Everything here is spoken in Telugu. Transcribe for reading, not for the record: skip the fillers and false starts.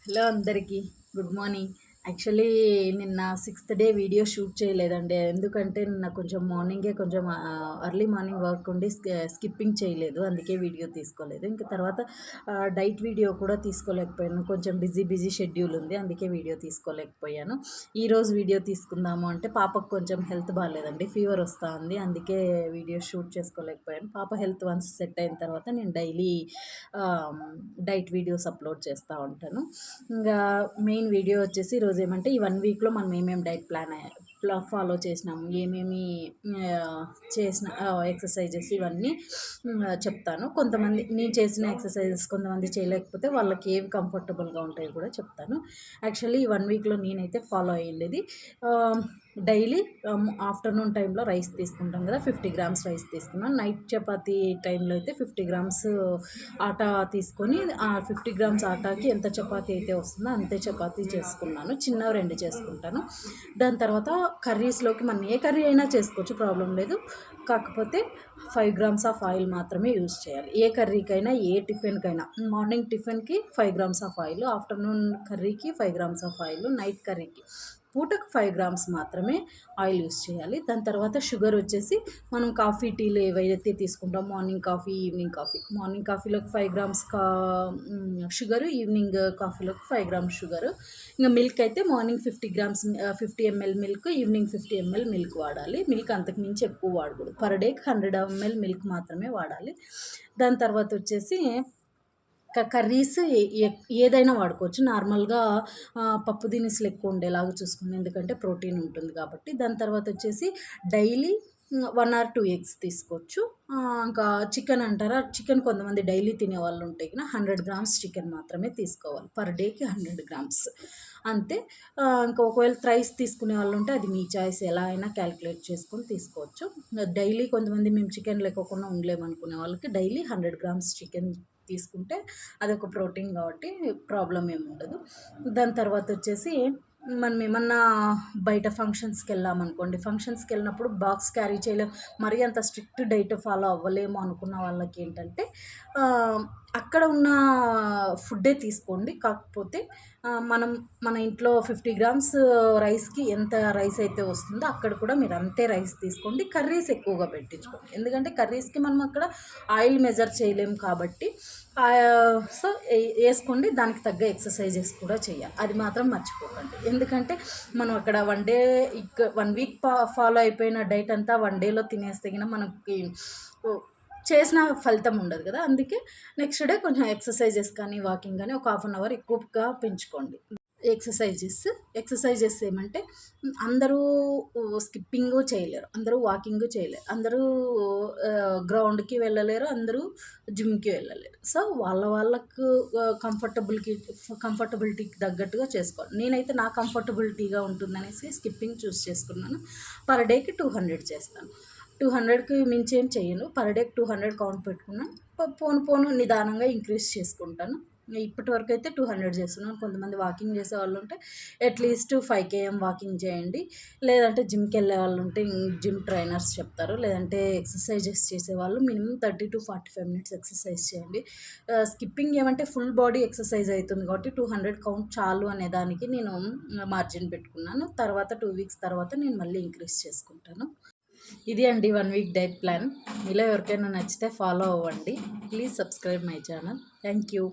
హలో అందరికీ గుడ్ మార్నింగ్. యాక్చువల్లీ నిన్న సిక్స్త్ డే వీడియో షూట్ చేయలేదండి. ఎందుకంటే నిన్న కొంచెం మార్నింగే కొంచెం ఎర్లీ మార్నింగ్ వర్క్ ఉండి స్కిప్పింగ్ చేయలేదు, అందుకే వీడియో తీసుకోలేదు. ఇంకా తర్వాత డైట్ వీడియో కూడా తీసుకోలేకపోయాను, కొంచెం బిజీ షెడ్యూల్ ఉంది, అందుకే వీడియో తీసుకోలేకపోయాను. ఈరోజు వీడియో తీసుకుందాము అంటే పాపకు కొంచెం హెల్త్ బాగాలేదండి, ఫీవర్ వస్తూ ఉంది, అందుకే వీడియో షూట్ చేసుకోలేకపోయాను. పాప హెల్త్ వన్స్ సెట్ అయిన తర్వాత నేను డైలీ డైట్ వీడియోస్ అప్లోడ్ చేస్తూ ఉంటాను. ఇంకా మెయిన్ వీడియో వచ్చేసి ఈరోజు ఏమంటే ఈ 1 వీక్లో మనం ఏమేమి డైట్ ప్లాన్ ఫాలో చేసినాము, ఏమేమి చేసిన ఎక్సర్సైజెస్ ఇవన్నీ చెప్తాను. కొంతమంది నేను చేసిన ఎక్సర్సైజెస్ కొంతమంది చేయలేకపోతే వాళ్ళకి ఏవి కంఫర్టబుల్గా ఉంటాయో కూడా చెప్తాను. యాక్చువల్లీ ఈ 1 వీక్లో నేనైతే ఫాలో అయ్యిండేది, డైలీ ఆఫ్టర్నూన్ టైంలో రైస్ తీసుకుంటాం కదా, 50 గ్రామ్స్ రైస్ తీసుకున్నాను. నైట్ చపాతీ టైంలో అయితే 50 గ్రామ్స్ ఆటా తీసుకొని ఆ 50 గ్రామ్స్ ఆటాకి ఎంత చపాతీ అయితే వస్తుందో అంతే చపాతీ చేసుకున్నాను. చిన్నవి 2 చేసుకుంటాను. దాని తర్వాత కర్రీస్లోకి మనం ఏ కర్రీ అయినా చేసుకోవచ్చు, ప్రాబ్లం లేదు. కాకపోతే 5 గ్రామ్స్ ఆఫ్ ఆయిల్ మాత్రమే యూజ్ చేయాలి. ఏ కర్రీకైనా ఏ టిఫిన్కైనా, మార్నింగ్ టిఫిన్కి 5 గ్రామ్స్ ఆఫ్ ఆయిల్, ఆఫ్టర్నూన్ కర్రీకి 5 గ్రామ్స్ ఆఫ్ ఆయిల్, నైట్ కర్రీకి పూటకు 5 గ్రామ్స్ మాత్రమే ఆయిల్ యూస్ చేయాలి. దాని తర్వాత షుగర్ వచ్చేసి మనం కాఫీ టీలు ఏవైతే తీసుకుంటాం, morning coffee evening coffee, morning కాఫీలోకి 5 గ్రామ్స్ షుగరు, ఈవినింగ్ కాఫీలోకి 5 గ్రామ్స్ షుగరు. ఇంకా మిల్క్ అయితే morning 50 grams 50 ml milk, evening 50 ml milk వాడాలి. మిల్క్ అంతకు మించి ఎక్కువ వాడకూడదు, పర్ డేకి 100 ml మిల్క్ మాత్రమే వాడాలి. దాని తర్వాత వచ్చేసి కర్రీస్ ఏదైనా వాడుకోవచ్చు, నార్మల్గా పప్పు దినుసులు ఎక్కువ ఉండేలాగా చూసుకోండి, ఎందుకంటే ప్రోటీన్ ఉంటుంది కాబట్టి. దాని తర్వాత వచ్చేసి డైలీ 1 or 2 ఎగ్స్ తీసుకోవచ్చు. ఇంకా చికెన్ అంటారా, చికెన్ కొంతమంది డైలీ తినే వాళ్ళు ఉంటే కన్నా 100 గ్రామ్స్ చికెన్ మాత్రమే తీసుకోవాలి, పర్ డేకి 100 గ్రామ్స్ అంతే. ఇంకా ఒకవేళ రైస్ తీసుకునే వాళ్ళు ఉంటే అది మీ చాయిస్, ఎలా అయినా క్యాలిక్యులేట్ చేసుకొని తీసుకోవచ్చు. డైలీ కొంతమంది మేము చికెన్ లేకోకుండా ఉండలేమనుకునే వాళ్ళకి డైలీ 100 గ్రామ్స్ చికెన్ తీసుకుంటే అదొక ప్రోటీన్ కాబట్టి ప్రాబ్లం ఏమి ఉండదు. దాని తర్వాత వచ్చేసి మనం ఏమన్నా బయట ఫంక్షన్స్కి వెళ్ళామనుకోండి, ఫంక్షన్స్కి వెళ్ళినప్పుడు బాక్స్ క్యారీ చేయలేము, మరీ అంత స్ట్రిక్ట్ డైట్ ఫాలో అవ్వలేము అనుకున్న వాళ్ళకి ఏంటంటే అక్కడ ఉన్న ఫుడ్డే తీసుకోండి. కాకపోతే మన ఇంట్లో 50 గ్రామ్స్ రైస్కి ఎంత రైస్ అయితే వస్తుందో అక్కడ కూడా మీరు అంతే రైస్ తీసుకోండి. కర్రీస్ ఎక్కువగా పెట్టించుకోండి, ఎందుకంటే కర్రీస్కి మనం అక్కడ ఆయిల్ మెజర్ చేయలేము కాబట్టి. సో వేసుకోండి, దానికి తగ్గ ఎక్సర్సైజెస్ కూడా చేయాలి, అది మాత్రం మర్చిపోకండి. ఎందుకంటే మనం అక్కడ 1 వీక్ ఫాలో అయిపోయిన డైట్ అంతా 1 డేలో తినేస్తే గిన మనకి చేసిన ఫలితం ఉండదు కదా. అందుకే నెక్స్ట్ డే కొంచెం ఎక్సర్సైజెస్ కానీ వాకింగ్ కానీ ఒక 1/2 అవర్ ఎక్కువగా పెంచుకోండి. ఎక్సర్సైజెస్ ఏమంటే అందరూ స్కిప్పింగ్ చేయలేరు, అందరూ వాకింగ్ చేయలేరు, అందరూ గ్రౌండ్కి వెళ్ళలేరు, అందరూ జిమ్కి వెళ్ళలేరు. సో వాళ్ళకు కంఫర్టబిలిటీకి తగ్గట్టుగా చేసుకోవాలి. నేనైతే నా కంఫర్టబిలిటీగా ఉంటుందనేసి స్కిప్పింగ్ చూస్ చేసుకున్నాను. పర్ డేకి 200 చేస్తాను, 200కి మించి ఏం చేయను. పర్ డేకి 200 కౌంట్ పెట్టుకున్నాను. పోను నిదానంగా ఇంక్రీజ్ చేసుకుంటాను. ఇప్పటి వరకు అయితే 200 చేస్తున్నాను. కొంతమంది వాకింగ్ చేసే వాళ్ళు ఉంటే అట్లీస్ట్ 5 km వాకింగ్ చేయండి, లేదంటే జిమ్కి వెళ్ళే వాళ్ళు ఉంటే జిమ్ ట్రైనర్స్ చెప్తారు, లేదంటే ఎక్సర్సైజెస్ చేసేవాళ్ళు మినిమం 30 to 45 minutes ఎక్సర్సైజ్ చేయండి. స్కిప్పింగ్ ఏమంటే ఫుల్ బాడీ ఎక్సర్సైజ్ అవుతుంది కాబట్టి 200 కౌంట్ చాలు అనే దానికి నేను మార్జిన్ పెట్టుకున్నాను. తర్వాత 2 weeks తర్వాత నేను మళ్ళీ ఇంక్రీజ్ చేసుకుంటాను. ఇది అండి 1 వీక్ డైట్ ప్లాన్. మీలో ఎవరికైనా నచ్చితే ఫాలో అవ్వండి. Please subscribe my channel. Thank you.